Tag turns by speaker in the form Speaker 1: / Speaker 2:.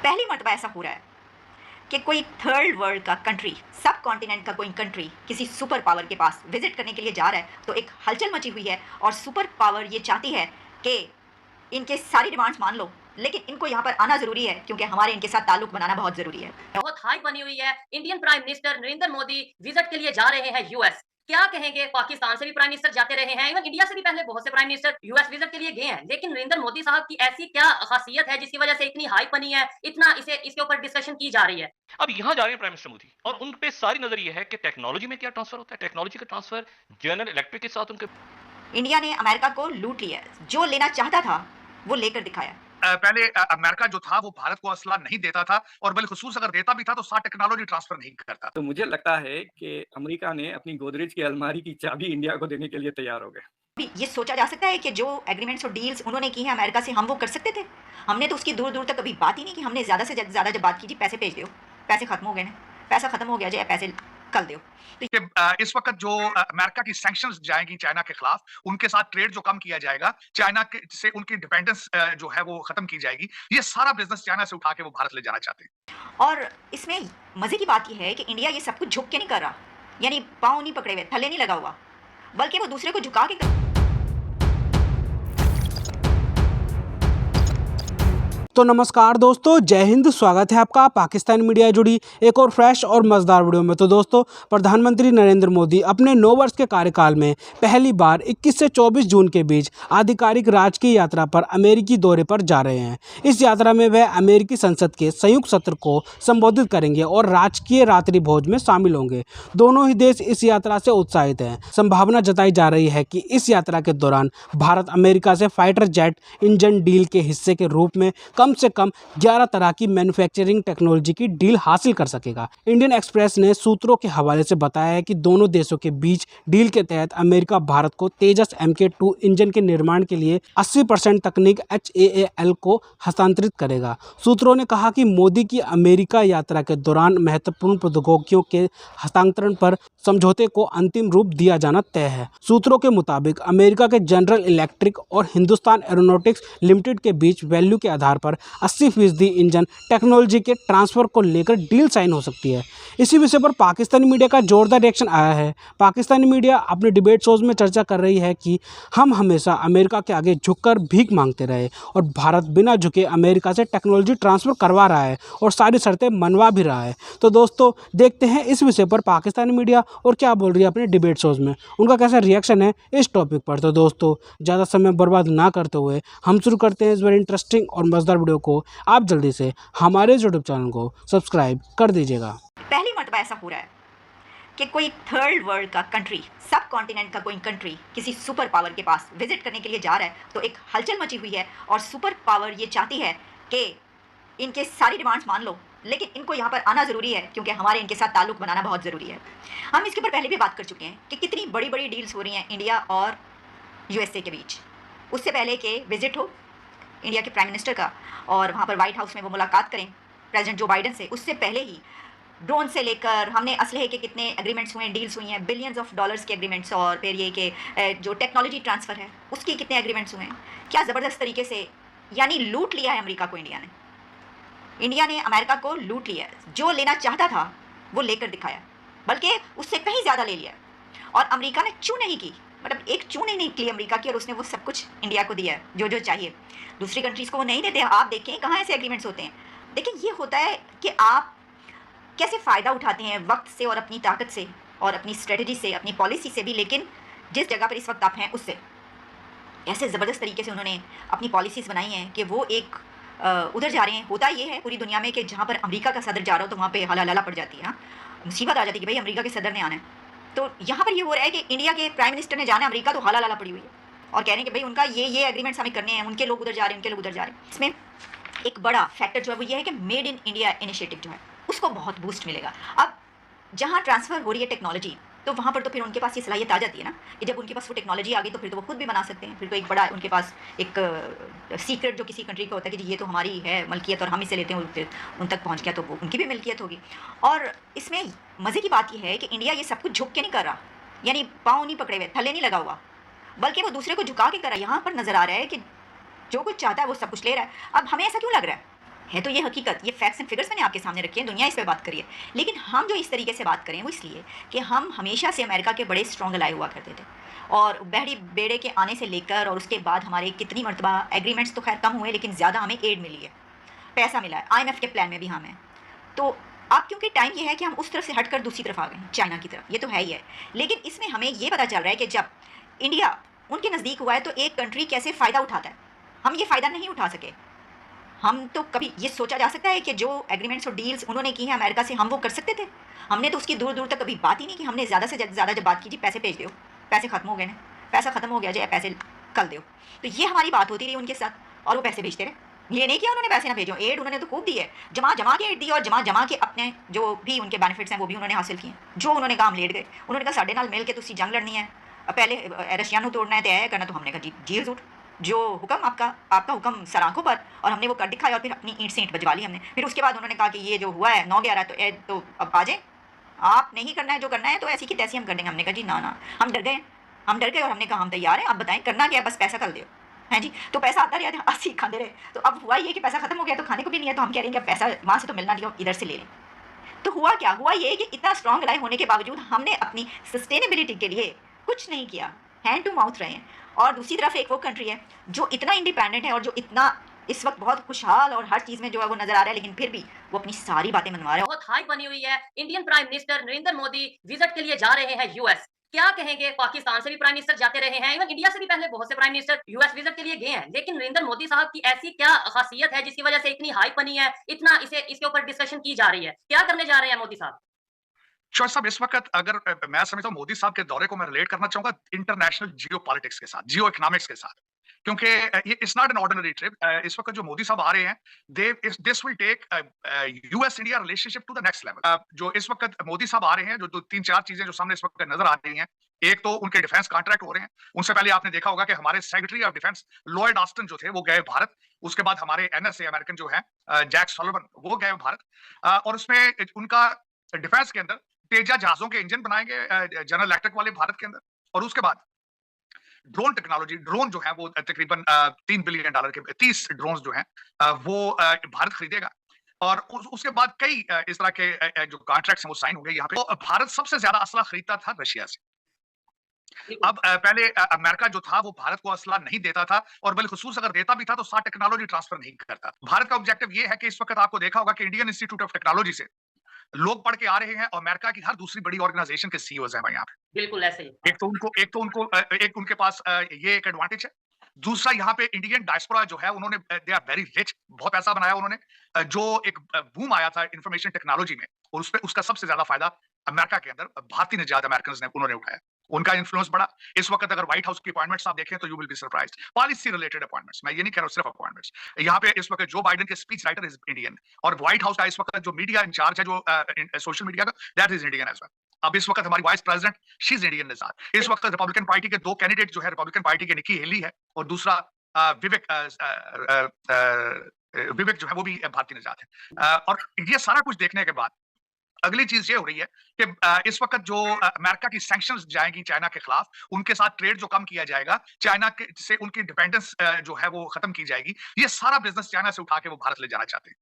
Speaker 1: पहली मर्तबा ऐसा हो रहा है कि कोई थर्ड वर्ल्ड का कंट्री, सब कॉन्टिनेंट का कोई कंट्री किसी सुपर पावर के पास विजिट करने के लिए जा रहा है, तो एक हलचल मची हुई है और सुपर पावर ये चाहती है कि इनके सारी डिमांड्स मान लो, लेकिन इनको यहाँ पर आना ज़रूरी है क्योंकि हमारे इनके साथ ताल्लुक बनाना बहुत ज़रूरी है।
Speaker 2: बहुत हाइप बनी हुई है। Indian prime minister Narendra Modi visit के लिए जा रहे हैं यूएस। क्या कहेंगे? पाकिस्तान से भी प्राइम मिनिस्टर जाते रहे हैं, इवन इंडिया से भी पहले बहुत से प्राइम मिनिस्टर यूएस विजिट के लिए गए हैं। लेकिन नरेंद्र मोदी साहब की ऐसी क्या खासियत है जिसकी वजह से इतनी हाइप बनी है, इतना इसके ऊपर डिस्कशन की जा रही है?
Speaker 3: अब यहाँ जा रहे हैं प्राइम मिनिस्टर मोदी और उन पे सारी नजर ये है कि टेक्नोलॉजी में क्या ट्रांसफर होता है। टेक्नोलॉजी का ट्रांसफर जनरल इलेक्ट्रिक के साथ उनके
Speaker 1: इंडिया ने अमेरिका को लूट लिया है, जो लेना चाहता था वो लेकर दिखाया।
Speaker 4: पहले अमेरिका जो था वो भारत को असला नहीं देता था और बिलखुसूस अगर देता भी था तो साथ टेक्नोलॉजी ट्रांसफर नहीं करता।
Speaker 5: तो मुझे लगता है कि अमेरिका ने अपनी गोदरेज की अलमारी की चाबी इंडिया को देने के लिए तैयार हो गए।
Speaker 1: भी ये सोचा जा सकता है कि जो एग्रीमेंट्स और डील्स उन्होंने की हैं अमेरिका से, हम वो कर सकते थे। हमने तो उसकी दूर दूर तक कभी बात ही नहीं की। हमने ज़्यादा से ज़्यादा जब बात की थी पैसे भेज दो, पैसे खत्म हो गए ना, पैसा खत्म हो गया जो पैसे कल दो।
Speaker 4: कि इस वक्त जो अमेरिका की सैंक्शंस जाएंगी चाइना के खिलाफ, उनके साथ ट्रेड जो कम किया जाएगा, चाइना से उनकी डिपेंडेंस जो है वो खत्म की जाएगी। ये सारा बिजनेस चाइना से उठा के वो भारत ले जाना चाहते हैं।
Speaker 1: और इसमें मज़े की बात यह है कि इंडिया ये सब कुछ झुक के नहीं कर रहा, यानी पाँव नहीं पकड़े हुए, थल्ले नहीं लगा हुआ, बल्कि वो दूसरे को झुका के
Speaker 6: तो नमस्कार दोस्तों, जय हिंद। स्वागत है आपका पाकिस्तान मीडिया जुड़ी एक और फ्रेश और मज़ेदार वीडियो में। तो दोस्तों, प्रधानमंत्री नरेंद्र मोदी अपने 9 वर्ष के कार्यकाल में पहली बार 21 से 24 जून के बीच आधिकारिक राजकीय यात्रा पर अमेरिकी दौरे पर जा रहे हैं। इस यात्रा में वह अमेरिकी संसद के संयुक्त सत्र को संबोधित करेंगे और राजकीय रात्रि भोज में शामिल होंगे। दोनों ही देश इस यात्रा से उत्साहित हैं। संभावना जताई जा रही है कि इस यात्रा के दौरान भारत अमेरिका से फाइटर जेट इंजन डील के हिस्से के रूप में कम से कम 11 तरह की मैन्युफैक्चरिंग टेक्नोलॉजी की डील हासिल कर सकेगा। इंडियन एक्सप्रेस ने सूत्रों के हवाले से बताया है कि दोनों देशों के बीच डील के तहत अमेरिका भारत को तेजस MK2 इंजन के निर्माण के लिए 80% तकनीक HAL को हस्तांतरित करेगा। सूत्रों ने कहा कि मोदी की अमेरिका यात्रा के दौरान महत्वपूर्ण प्रौद्योगिकियों के हस्तांतरण पर समझौते को अंतिम रूप दिया जाना तय है। सूत्रों के मुताबिक अमेरिका के जनरल इलेक्ट्रिक और हिंदुस्तान एरोनॉटिक्स लिमिटेड के बीच वैल्यू के आधार पर 80% इंजन टेक्नोलॉजी के ट्रांसफर को लेकर डील साइन हो सकती है। इसी विषय पर पाकिस्तानी मीडिया का जोरदार रिएक्शन आया है। पाकिस्तानी मीडिया अपने डिबेट शोज में चर्चा कर रही है कि हम हमेशा अमेरिका के आगे झुककर भीख मांगते रहे और भारत बिना झुके अमेरिका से टेक्नोलॉजी ट्रांसफ़र करवा रहा है और सारी शर्तें मनवा भी रहा है। तो दोस्तों, देखते हैं इस विषय पर पाकिस्तानी मीडिया और क्या बोल रही है अपने डिबेट शोज में, उनका कैसा रिएक्शन है इस टॉपिक पर। तो दोस्तों, ज़्यादा समय बर्बाद ना करते हुए हम शुरू करते हैं इस वेरी इंटरेस्टिंग और मज़ेदार वीडियो को। आप जल्दी से हमारे यूट्यूब चैनल को सब्सक्राइब कर दीजिएगा।
Speaker 1: पहली मर्तबा ऐसा हो रहा है कि कोई थर्ड वर्ल्ड का कंट्री, सब कॉन्टिनेंट का कोई कंट्री किसी सुपर पावर के पास विजिट करने के लिए जा रहा है, तो एक हलचल मची हुई है और सुपर पावर ये चाहती है कि इनके सारी डिमांड्स मान लो, लेकिन इनको यहाँ पर आना ज़रूरी है क्योंकि हमारे इनके साथ ताल्लुक बनाना बहुत ज़रूरी है। हम इसके ऊपर पहले भी बात कर चुके हैं कि कितनी बड़ी बड़ी डील्स हो रही हैं इंडिया और USA के बीच। उससे पहले कि विजिट हो इंडिया के प्राइम मिनिस्टर का और वहाँ पर वाइट हाउस में वो मुलाकात करें प्रेसिडेंट जो बाइडन से, उससे पहले ही ड्रोन से लेकर हमने असलहे के कितने एग्रीमेंट्स हुए हैं, डील्स हुई हैं, बिलियंस ऑफ डॉलर्स के एग्रीमेंट्स, और फिर ये कि जो टेक्नोलॉजी ट्रांसफ़र है उसके कितने एग्रीमेंट्स हुए हैं। क्या ज़बरदस्त तरीके से यानी लूट लिया है अमेरिका को। इंडिया ने अमेरिका को लूट लिया है। जो लेना चाहता था वो लेकर दिखाया, बल्कि उससे कहीं ज़्यादा ले लिया। और अमेरिका ने चू नहीं की, मतलब एक चू नहीं निकली अमेरिका की, और उसने वो सब कुछ इंडिया को दिया है जो जो चाहिए। दूसरी कंट्रीज़ को वो नहीं देते। आप देखें कहाँ ऐसे एग्रीमेंट्स होते हैं। देखिए, ये होता है कि आप कैसे फ़ायदा उठाते हैं वक्त से और अपनी ताकत से और अपनी स्ट्रेटजी से, अपनी पॉलिसी से भी, लेकिन जिस जगह पर इस वक्त आप हैं उससे। ऐसे ज़बरदस्त तरीके से उन्होंने अपनी पॉलिसीज़ बनाई हैं कि वो एक उधर जा रहे हैं। होता ये है पूरी दुनिया में कि जहाँ पर अमेरिका का सदर जा रहा हो तो वहाँ पे हला लला पड़ जाती है। हाँ, मुसीबत आ जाती है कि भाई अमेरिका के सदर ने आना है। तो यहाँ पर ये हो रहा है कि इंडिया के प्राइम मिनिस्टर ने जाना है अमेरिका, तो हला लला पड़ी हुई है और कह रहे हैं कि भाई उनका ये एग्रीमेंट्स हमें करने हैं, उनके लोग उधर जा रहे हैं, उनके लोग उधर जा रहे हैं। इसमें एक बड़ा फैक्टर जो है वो ये है कि मेड इन इंडिया इनिशिएटिव जो है उसको बहुत बूस्ट मिलेगा। अब जहाँ ट्रांसफ़र हो रही है टेक्नोलॉजी, तो वहाँ पर तो फिर उनके पास ये सलाहियत आ जाती है ना कि जब उनके पास वो टेक्नोलॉजी आ गई तो फिर तो वो खुद भी बना सकते हैं। फिर तो एक बड़ा उनके पास एक सीक्रेट जो किसी कंट्री का होता है कि ये तो हमारी है मलकियत और हम इसे लेते हैं, फिर उन तक पहुँच गया तो वो उनकी भी मिल्कियत होगी। और इसमें मज़े की बात यह है कि इंडिया ये सब कुछ झुक के नहीं कर रहा, यानी पाँव नहीं पकड़े हुए, थल्ले नहीं लगा हुआ, बल्कि वो दूसरे को झुका के कर रहा है। यहाँ पर नज़र आ रहा है कि जो कुछ चाहता है वो सब कुछ ले रहा है। अब हमें ऐसा क्यों लग रहा है है तो ये हकीकत, ये फैक्ट्स एंड फिगर्स मैंने आपके सामने रखे हैं, दुनिया इस पे बात करी है। लेकिन हम जो इस तरीके से बात करें वो इसलिए कि हम हमेशा से अमेरिका के बड़े स्ट्रॉन्ग अलाय हुआ करते थे, और बहरी बेड़े के आने से लेकर और उसके बाद हमारे कितनी मरतबा एग्रीमेंट्स तो खैर कम हुए, लेकिन ज़्यादा हमें एड मिली है, पैसा मिला है, IMF के प्लान में भी हम हैं। तो अब क्योंकि टाइम ये है कि हम उस तरफ से हटकर दूसरी तरफ आ गए हैं, चाइना की तरफ, ये तो है ही है। लेकिन इसमें हमें ये पता चल रहा है कि जब इंडिया उनके नज़दीक हुआ है तो एक कंट्री कैसे फ़ायदा उठाता है। हम ये फ़ायदा नहीं उठा सके। हम तो कभी ये सोचा जा सकता है कि जो एग्रीमेंट्स और डील्स उन्होंने की हैं अमेरिका से, हम वो कर सकते थे? हमने तो उसकी दूर दूर तक कभी बात ही नहीं की। हमने ज़्यादा से ज़्यादा जब बात की जी पैसे भेज दो, पैसे खत्म हो गए ना, पैसा खत्म हो गया जी, पैसे कल दो। तो ये हमारी बात होती रही उनके साथ और वो पैसे भेजते रहे। ये नहीं किया उन्होंने पैसे ना भेजो, एड उन्होंने तो खूब दी है, जमा जमा के एड दी और जमा जमा के अपने जो भी उनके बेनिफिट्स हैं वो भी उन्होंने हासिल किए। जो उन्होंने काम लेट गए, उन्होंने कहा साढ़े नाल मिल के तुसी जंग लड़नी है, पहले रशिया को तोड़ना है तो यह करना। तो हमने कहा जी जी हजूर, जो हुक्म आपका हुक्म सर आंखों पर, और हमने वो कर दिखाया और फिर अपनी ईंट से ईंट बजवा ली हमने। फिर उसके बाद उन्होंने कहा कि ये जो हुआ है 9/11 तो अब आ जाए, आप नहीं करना है जो करना है तो ऐसी की तैसी हम कर देंगे। हमने कहा जी ना, हम डर गए और हमने कहा हम तैयार हैं, आप बताएं करना क्या है, बस पैसा कर दो। हैं जी, तो पैसा आता रहा, अस्सी खाते रहे। तो अब हुआ ये कि पैसा खत्म हो गया तो खाने को भी नहीं है, तो हम कह रहे हैं कि पैसा वहाँ से तो मिलना नहीं, इधर से ले लें। तो हुआ क्या, हुआ ये कि इतना स्ट्रॉन्ग अलाय होने के बावजूद हमने अपनी सस्टेनेबिलिटी के लिए कुछ नहीं किया, हैंड टू माउथ रहे हैं। और दूसरी तरफ एक वो कंट्री है जो इतना इंडिपेंडेंट है और जो इतना इस वक्त बहुत खुशहाल और हर चीज़ में जो है वो नज़र आ रहा है, लेकिन फिर भी वो अपनी सारी बातें मनवा रहा है।
Speaker 2: बहुत हाइप बनी हुई है। Indian prime minister Narendra Modi visit के लिए जा रहे हैं यूएस। क्या कहेंगे? पाकिस्तान से भी प्राइम मिनिस्टर जाते रहे हैं, इवन इंडिया से भी पहले बहुत से प्राइम मिनिस्टर यूएस विजिट के लिए गए हैं। लेकिन नरेंद्र मोदी साहब की ऐसी क्या खासियत है जिसकी वजह से इतनी हाइप बनी है, इतना इसके ऊपर डिस्कशन की जा रही है? क्या करने जा रहे हैं मोदी साहब?
Speaker 4: शौकत साहब, इस वक्त अगर मैं समझता हूँ मोदी साहब के दौरे को मैं रिलेट करना चाहूंगा इंटरनेशनल जियो पॉलिटिक्स के साथ, जियो इकोनॉमिक्स के साथ, क्योंकि ये it's not an ordinary trip. इस वक्त जो मोदी साहब आ रहे हैं, this will take US India relationship to the next level. जो इस वक्त मोदी साहब आ रहे हैं, जो 3-4 चीजें जो सामने इस वक्त नजर आ रही हैं, एक तो उनके डिफेंस कॉन्ट्रैक्ट हो रहे हैं। उनसे पहले आपने देखा होगा कि हमारे secretary of defence Lloyd Austin जो थे वो गए भारत। उसके बाद हमारे NSA अमेरिकन जो है जैक सॉलिवन वो गए भारत, और उसमें उनका डिफेंस के अंदर तेजा जहाजों के इंजन बनाएंगे जनरल इलेक्ट्रिक वाले भारत के अंदर। और उसके बाद ड्रोन टेक्नोलॉजी, ड्रोन जो है वो तकरीबन $3 बिलियन के 30 ड्रोन जो हैं वो भारत खरीदेगा। और उसके बाद कई इस तरह के जो कॉन्ट्रैक्ट्स हैं वो साइन होंगे यहाँ पे। तो भारत सबसे ज्यादा असला खरीदता था रशिया से। अब पहले अमेरिका जो था वो भारत को असला नहीं देता था, और बिलखुसूस अगर देता भी था तो साथ टेक्नोलॉजी ट्रांसफर नहीं करता। भारत का ऑब्जेक्टिव ये है कि इस वक्त आपको देखा होगा कि इंडियन इंस्टीट्यूट ऑफ टेक्नोलॉजी से लोग पढ़ के आ रहे हैं, और अमेरिका की हर दूसरी बड़ी ऑर्गेनाइजेशन के सीईओज हैं भाई यहाँ पे।
Speaker 2: बिल्कुल ऐसे ही।
Speaker 4: एक उनके पास ये एक एडवांटेज है। दूसरा, यहाँ पे इंडियन डायस्पोरा जो है उन्होंने दे आर वेरी रिच, बहुत पैसा बनाया उन्होंने। जो एक बूम आया था इंफॉर्मेशन टेक्नोलॉजी में, और उसका सबसे ज्यादा फायदा अमेरिका के अंदर भारतीय निजात अमेरिकन ने उन्होंने उठाया। उनका इन्फ्लुएंस बड़ा। इस वक्त अगर व्हाइट हाउस की अपॉइंटमेंट्स आप देखें तो you will be surprised. Policy related appointments, मैं ये नहीं कह रहा हूं सिर्फ अपॉइंटमेंट्स। यहाँ पे इस वक्त जो बाइडेन के स्पीच राइटर इज इंडियन, और व्हाइट हाउस का इस वक्त जो मीडिया इंचार्ज है, जो सोशल मीडिया का, that is Indian as well. अब इस वक्त हमारी vice president she is Indian निजात। इस वक्त रिपब्लिकन पार्टी के 2 कैंडिडेट जो है, रिपब्लिकन पार्टी के निकी हेली है, और दूसरा विवेक जो है वो भी भारतीय निजात है। और ये सारा कुछ देखने के बाद अगली चीज ये हो रही है कि इस वक्त जो अमेरिका की सैंक्शंस जाएंगी चाइना के खिलाफ, उनके साथ ट्रेड जो कम किया जाएगा, चाइना से उनकी डिपेंडेंस जो है वो खत्म की जाएगी। ये सारा बिजनेस चाइना से उठा के वो भारत ले जाना चाहते हैं।